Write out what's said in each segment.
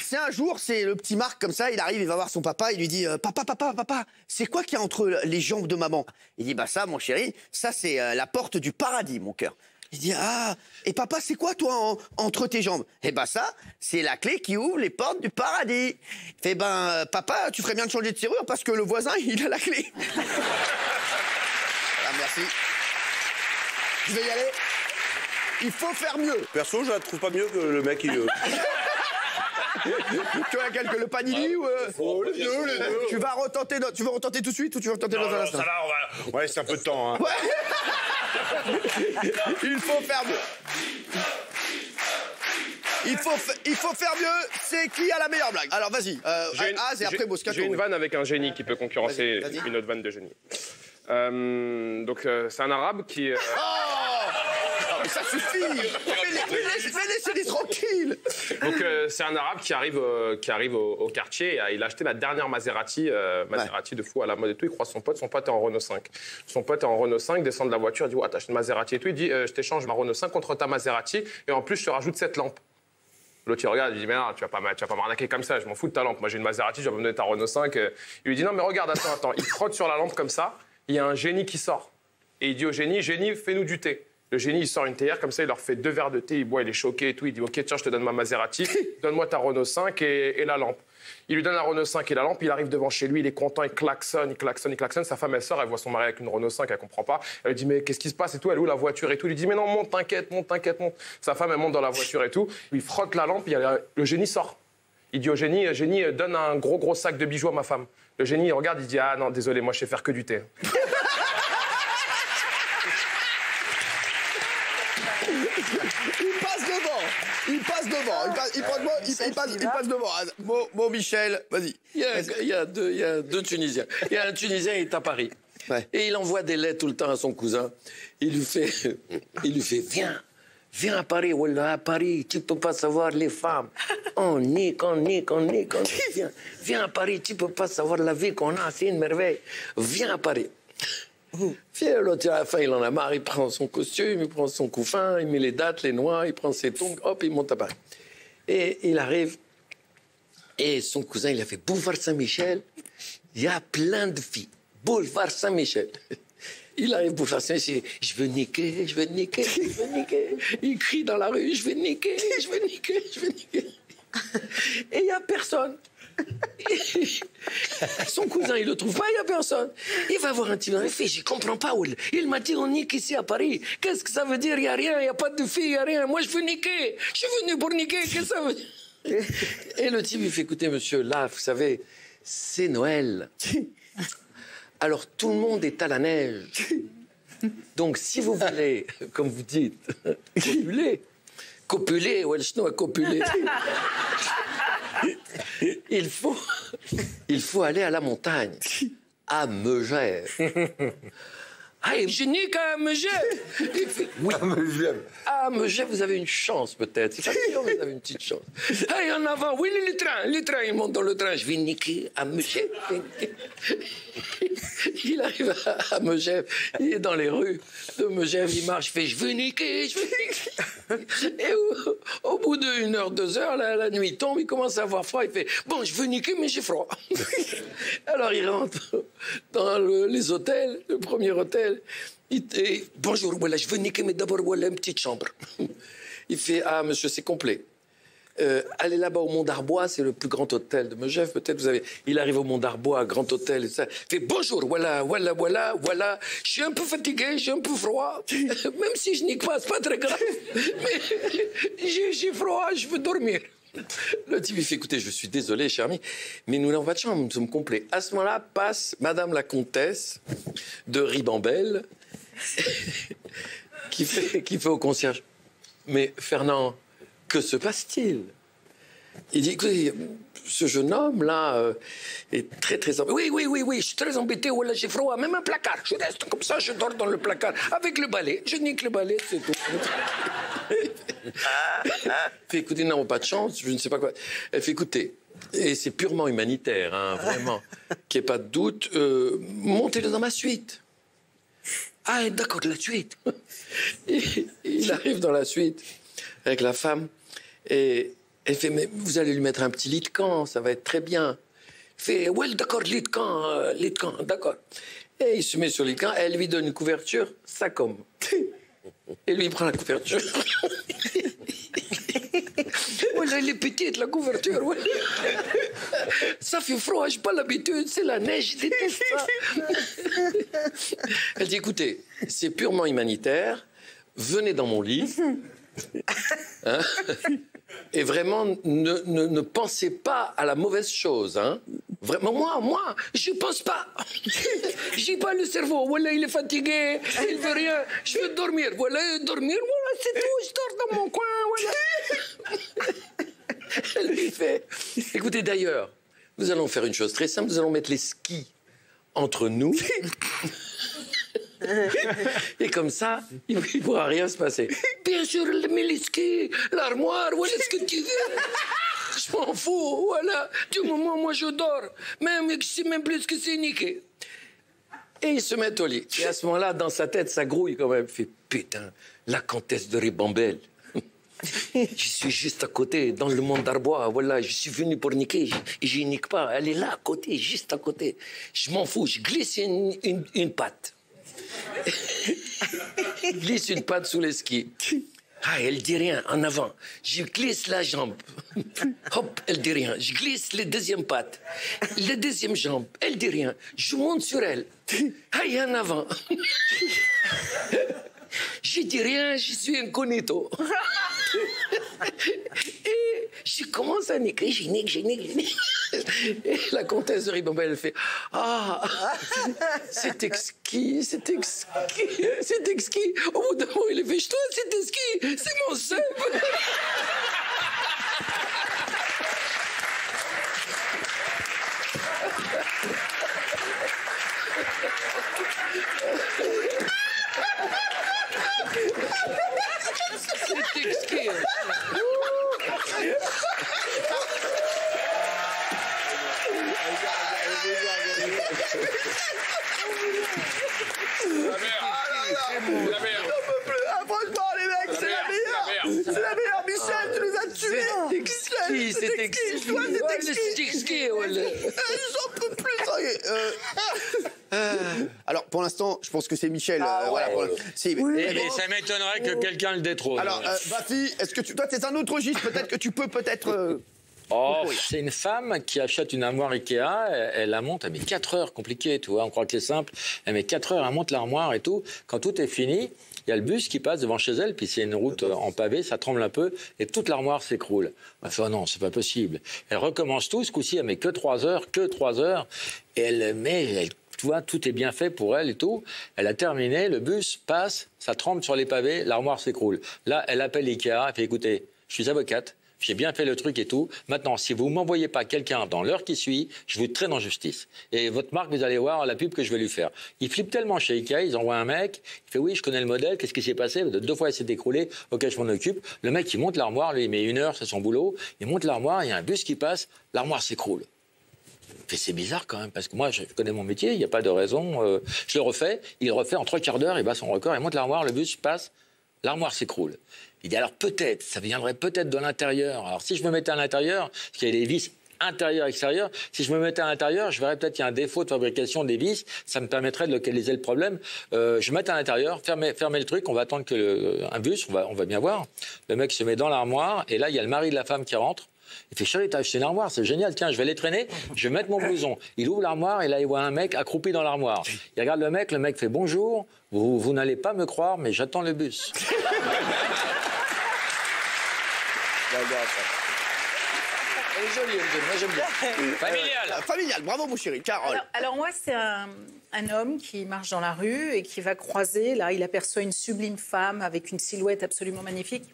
c'est un jour, c'est le petit Marc comme ça, il arrive, il va voir son papa, il lui dit papa, c'est quoi qu'il y a entre les jambes de maman? Il dit bah ça, mon chéri, ça c'est la porte du paradis, mon cœur. Il dit ah, et papa, c'est quoi toi entre tes jambes? Eh ben ça, c'est la clé qui ouvre les portes du paradis. Il fait ben papa, tu ferais bien de changer de serrure parce que le voisin il a la clé. Ah, merci. Je vais y aller. Il faut faire mieux. Perso, je la trouve pas mieux que le mec qui... Tu as le panini ou les deux. Tu vas retenter, tu veux retenter tout de suite ou tu veux retenter dans un instant? Ça là, on va... Ouais, c'est un peu de temps, hein. Ouais. Il faut faire mieux. Il faut faire mieux. C'est qui a la meilleure blague? Alors vas-y, Az et après Moscato. J'ai une vanne avec un génie qui peut concurrencer Vas-y. une autre vanne de génie. C'est un arabe qui... Mais ça suffit. Mais laissez-les tranquilles. Donc c'est un arabe qui arrive au quartier. Il a acheté la dernière Maserati de fou à la mode et tout. Il croise son pote est en Renault 5. Son pote est en Renault 5, descend de la voiture, il dit ouais, t'as acheté une Maserati et tout. Il dit je t'échange ma Renault 5 contre ta Maserati et en plus je te rajoute cette lampe. L'autre il regarde, il dit mais non, tu vas pas m'arnaquer comme ça, je m'en fous de ta lampe. Moi j'ai une Maserati, je vais me donner ta Renault 5. Il lui dit non mais regarde, attends. Il frotte sur la lampe comme ça, il y a un génie qui sort. Et il dit au génie, fais-nous du thé. Le génie, il sort une théière, comme ça, il leur fait 2 verres de thé, il boit, il est choqué et tout. Il dit, OK, tiens, je te donne ma Maserati, donne-moi ta Renault 5 et la lampe. Il lui donne la Renault 5 et la lampe, il arrive devant chez lui, il est content, il klaxonne. Sa femme, elle sort, elle voit son mari avec une Renault 5, elle comprend pas. Elle lui dit, mais qu'est-ce qui se passe et tout? Elle est où la voiture et tout? Il lui dit, mais non, monte, t'inquiète. Sa femme, elle monte dans la voiture et tout. Il frotte la lampe, le génie sort. Il dit au génie, donne un gros sac de bijoux à ma femme. Le génie, il regarde, il dit, ah non, désolé, moi, je sais faire que du thé. Il passe devant. Mon Michel, vas-y. Il y a deux Tunisiens. Il y a un Tunisien, il est à Paris. Ouais. Et il envoie des lettres tout le temps à son cousin. Il lui fait viens à Paris, voilà, à Paris, tu peux pas savoir les femmes. On nique. Viens à Paris, tu peux pas savoir la vie qu'on a, c'est une merveille. Viens à Paris. Puis l'autre, à la fin, il en a marre, il prend son costume, il prend son couffin, il met les dates, les noix, il prend ses tongs, hop, il monte à Paris. Et il arrive, et son cousin, il a fait Boulevard Saint-Michel, il y a plein de filles. Boulevard Saint-Michel. Il arrive Boulevard Saint-Michel, je veux niquer. Il crie dans la rue, je veux niquer. Et il n'y a personne. Son cousin, il le trouve pas, il n'y a personne. Il va voir un type, il fait, je comprends pas. Il m'a dit, on nique ici à Paris. Qu'est-ce que ça veut dire? Il n'y a rien, il n'y a pas de filles, il n'y a rien. Moi, je veux niquer. Je suis venu pour niquer, qu'est-ce que ça veut dire? Et le type, il fait, écoutez, monsieur, là, vous savez, c'est Noël. Alors, tout le monde est à la neige. Donc, si vous voulez, comme vous dites, copuler, il faut aller à la montagne, à Megève. Hey, je nique à Megève. Oui. À Megève, vous avez une chance peut-être. C'est pas sûr, mais vous avez une petite chance. Hey, en avant, oui, le train, il monte dans le train. Je vais niquer à Megève. Il arrive à Megève, il est dans les rues de Megève, il marche, il fait je veux niquer. Et au bout d'1 heure, 2 heures, la nuit tombe, il commence à avoir froid, il fait bon, je veux niquer, mais j'ai froid. Alors il rentre dans les hôtels, le premier hôtel, bonjour, voilà, je veux niquer, mais d'abord, voilà une petite chambre. Il fait ah, monsieur, c'est complet. Allez là-bas au Mont d'Arbois, c'est le plus grand hôtel de Megève, peut-être vous avez... Il arrive au Mont d'Arbois, grand hôtel, et ça. Il fait bonjour, voilà. Je suis un peu fatigué, j'ai un peu froid. Même si je nique pas, c'est pas très grave. Mais j'ai froid, je veux dormir. Le type, il fait écoutez, je suis désolé, cher ami, mais nous n'avons pas de chambre, nous sommes complets. À ce moment-là, passe Madame la Comtesse de Ribambelle, qui fait au concierge. Mais Fernand, que se passe-t-il? Il dit, écoutez, ce jeune homme-là est très, très embêté. Oui, je suis très embêté. Voilà, j'ai froid, même un placard. Je reste comme ça, je dors dans le placard. Avec le balai, je nique le balai, c'est tout. Elle fait, écoutez, nous n'avons pas de chance, je ne sais pas quoi. Elle fait, écoutez, et c'est purement humanitaire, hein, vraiment, qu'il n'y ait pas de doute, montez-le dans ma suite. Ah, d'accord, la suite. Il arrive dans la suite avec la femme et Elle fait, mais vous allez lui mettre un petit lit de camp, ça va être très bien. Il fait, ouais, d'accord, lit de camp, d'accord. Et il se met sur le lit de camp, elle lui donne une couverture, ça comme. Et lui, il prend la couverture. Voilà, elle est petite, la couverture. Ouais. Ça fait froid, j'ai pas l'habitude, c'est la neige, je déteste ça. Elle dit, écoutez, c'est purement humanitaire, venez dans mon lit. Hein, et vraiment, ne pensez pas à la mauvaise chose. Hein. Vraiment, moi, je pense pas. J'ai pas le cerveau. Voilà, il est fatigué, il veut rien. Je veux dormir. Voilà, c'est tout. Je dors dans mon coin. Voilà. Elle lui fait. Écoutez, d'ailleurs, nous allons faire une chose très simple. Nous allons mettre les skis entre nous. Et comme ça, il ne pourra rien se passer. Bien sûr, les skis, l'armoire, voilà ce que tu veux. Je m'en fous, voilà. Du moment où moi je dors, même je sais même plus ce que c'est niqué. Et ils se mettent au lit. Et à ce moment-là, dans sa tête, ça grouille quand même. Il fait, putain, la comtesse de Ribambelle. Je suis juste à côté, dans le monde d'Arbois. Voilà, je suis venu pour niquer. Je nique pas. Elle est là, à côté, juste à côté. Je m'en fous. Je glisse une patte. Je glisse une patte sous les skis. Ah, elle dit rien, en avant. Je glisse la jambe. Hop, elle dit rien. Je glisse les deuxièmes pattes. La deuxième jambe, elle dit rien. Je monte sur elle. Ah, et en avant. Je dis rien, je suis incognito. Et je commence à niquer, je nique. Et la comtesse de Ribambelle, elle fait « Ah, c'est exquis. Au bout d'un moment, il fait « Toi, c'est exquis, c'est mon sub. » C'est exquis. La merde. Ah, franchement, les mecs, c'est la meilleure. C'est la meilleure. Michel, tu nous as tués. C'est exquis. Toi, c'est exquis. Voilà. J'en peux plus. Ça y est. Alors, pour l'instant, je pense que c'est Michel. Voilà, Et ça m'étonnerait que quelqu'un le détrône. Alors, Bafi, est-ce que toi, c'est un autre registre, peut-être que tu peux Oh, c'est une femme qui achète une armoire Ikea, elle la monte, elle met 4 heures, compliqué, tu vois, on croit que c'est simple, elle met 4 heures, elle monte l'armoire et tout. Quand tout est fini, il y a le bus qui passe devant chez elle, puis c'est une route en pavé, ça tremble un peu, et toute l'armoire s'écroule. Elle fait, oh non, c'est pas possible. Elle recommence tout, ce coup-ci, elle met que 3 heures, et tu vois, tout est bien fait pour elle et tout. Elle a terminé, le bus passe, ça tremble sur les pavés, l'armoire s'écroule. Là, elle appelle Ikea, elle fait, écoutez, je suis avocate, j'ai bien fait le truc et tout. Maintenant, si vous ne m'envoyez pas quelqu'un dans l'heure qui suit, je vous traîne en justice. Et votre marque, vous allez voir la pub que je vais lui faire. Il flippe tellement chez Ikea, ils envoient un mec, il fait oui, je connais le modèle, qu'est-ce qui s'est passé? 2 fois, il s'est écroulé, ok, je m'en occupe. Le mec, il monte l'armoire, lui, il met 1 heure, c'est son boulot. Il monte l'armoire, il y a un bus qui passe, l'armoire s'écroule. C'est bizarre quand même, parce que moi, je connais mon métier, il n'y a pas de raison. Je le refais, il le refait en 3 quarts d'heure, il bat son record, il monte l'armoire, le bus passe, l'armoire s'écroule. Il dit alors peut-être, ça viendrait peut-être de l'intérieur. Alors si je me mettais à l'intérieur, parce qu'il y a des vis intérieur-extérieur, si je me mettais à l'intérieur, je verrais peut-être qu'il y a un défaut de fabrication des vis, ça me permettrait de localiser le problème. Je mets à l'intérieur, fermez le truc, on va attendre que un bus, on va bien voir. Le mec se met dans l'armoire, et là, il y a le mari de la femme qui rentre. Il fait, chérie, t'as acheté une armoire, c'est génial, tiens, je vais les traîner, je vais mettre mon blouson. Il ouvre l'armoire et là, il voit un mec accroupi dans l'armoire. Il regarde le mec fait, bonjour, vous n'allez pas me croire, mais j'attends le bus. Elle est jolie, moi j'aime bien. Familial, bravo mon chéri. Carole. Alors moi, c'est un homme qui marche dans la rue et qui va croiser, là, il aperçoit une sublime femme avec une silhouette absolument magnifique.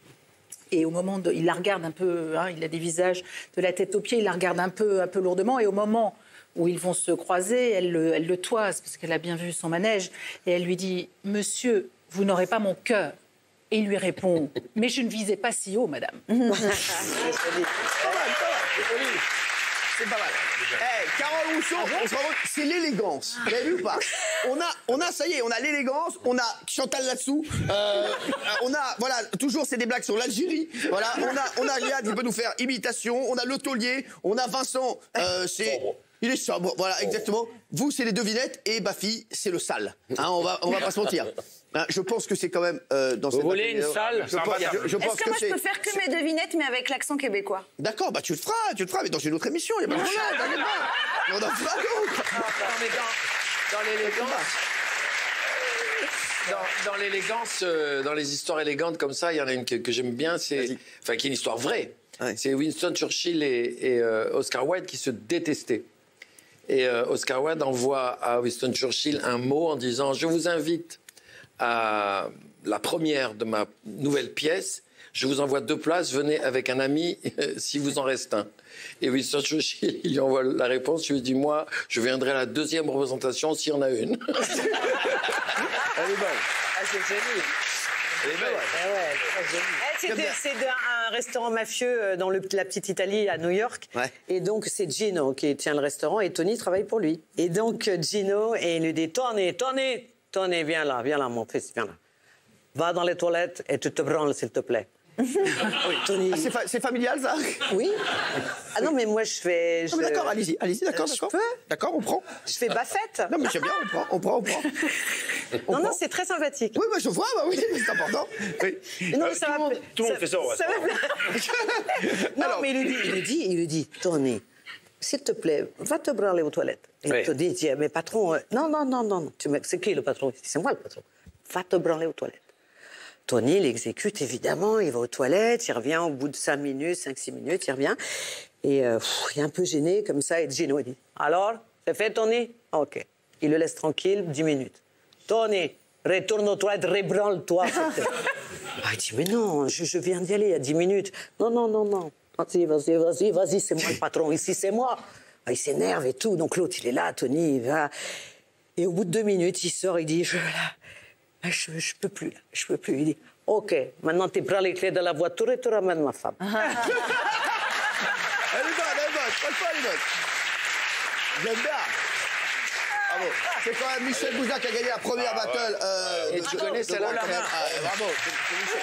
Et au moment il la regarde un peu, hein, il a des visages de la tête aux pieds, il la regarde un peu lourdement. Et au moment où ils vont se croiser, elle le toise, parce qu'elle a bien vu son manège. Et elle lui dit, « Monsieur, vous n'aurez pas mon cœur. » Et il lui répond, « Mais je ne visais pas si haut, madame. » c'est pas mal. Carole Rousseau, on se rend compte, c'est l'élégance. Vous avez vu ou pas? On a, ça y est, on a l'élégance, on a Chantal là-dessous, on a, voilà, toujours c'est des blagues sur l'Algérie. Voilà, on a Riyad qui peut nous faire imitation, on a Le Taulier, on a Vincent, il est sobre, voilà, exactement. Vous, c'est les devinettes et Bafi, c'est le sale. Hein, on va pas se mentir. Hein, je pense que c'est quand même dans cette. Vous voulez une salle? Je pense Est-ce que moi que je peux faire que mes devinettes mais avec l'accent québécois? D'accord, bah tu le feras, mais dans une autre émission, il y a pas de problème, t'inquiète pas. On en fera d'autres. Non, mais dans l'élégance, dans les histoires élégantes comme ça, il y en a une que j'aime bien, qui est une histoire vraie. Ouais. C'est Winston Churchill et Oscar Wilde qui se détestaient. Et Oscar Wilde envoie à Winston Churchill un mot en disant « Je vous invite à la première de ma nouvelle pièce. Je vous envoie 2 places. Venez avec un ami si vous en reste un. » Et Winston Churchill, il lui envoie la réponse. Il lui dit « Moi, je viendrai à la 2e représentation s'il y en a une. » Elle est bonne. Ah, c'est génial. Elle est belle. C'est un restaurant mafieux dans la petite Italie à New York. Ouais. Et donc, c'est Gino qui tient le restaurant et Tony travaille pour lui. Et donc, Gino, et il lui dit Tony, viens là, mon fils, viens là. Va dans les toilettes et tu te branles, s'il te plaît. Tony. Ah, c'est familial, ça? Oui. Ah non, mais moi, je fais. Non, mais d'accord, allez-y, d'accord, Je d'accord. peux. D'accord, on prend. Je fais baffette. Non, mais j'aime bien, on prend. Non, c'est très sympathique. Oui, je vois, bah oui, c'est important. Oui. Non, mais ça va. Tout le monde fait ça, ouais. Ça va. Non, Alors. mais il lui dit, Tony, s'il te plaît, va te branler aux toilettes. Et Oui. il te dit, mais patron, non. C'est qui le patron? C'est moi le patron. Va te branler aux toilettes. Tony, il exécute, évidemment, il va aux toilettes, il revient au bout de 5 minutes, 5-6 minutes, il revient. Et il est un peu gêné, comme ça, et Gino, il dit, alors, c'est fait, Tony? OK. Il le laisse tranquille, 10 minutes. Tony, retourne aux toilettes, rebranle-toi. Il dit, mais non, je viens d'y aller il y a 10 minutes. Non. Vas-y, c'est moi le patron, ici, c'est moi. Il s'énerve et tout, donc l'autre, il est là, Tony, il va. Et au bout de 2 minutes, il sort, il dit, je peux plus, Il dit, OK, maintenant tu prends les clés de la voiture et tu ramènes ma femme. Elle est bonne, franchement, elle est bonne. J'aime bien. Bravo. C'est quand même Michel Bouzat qui a gagné la première battle. Et tu connais celle-là? Bravo, c'est Michel.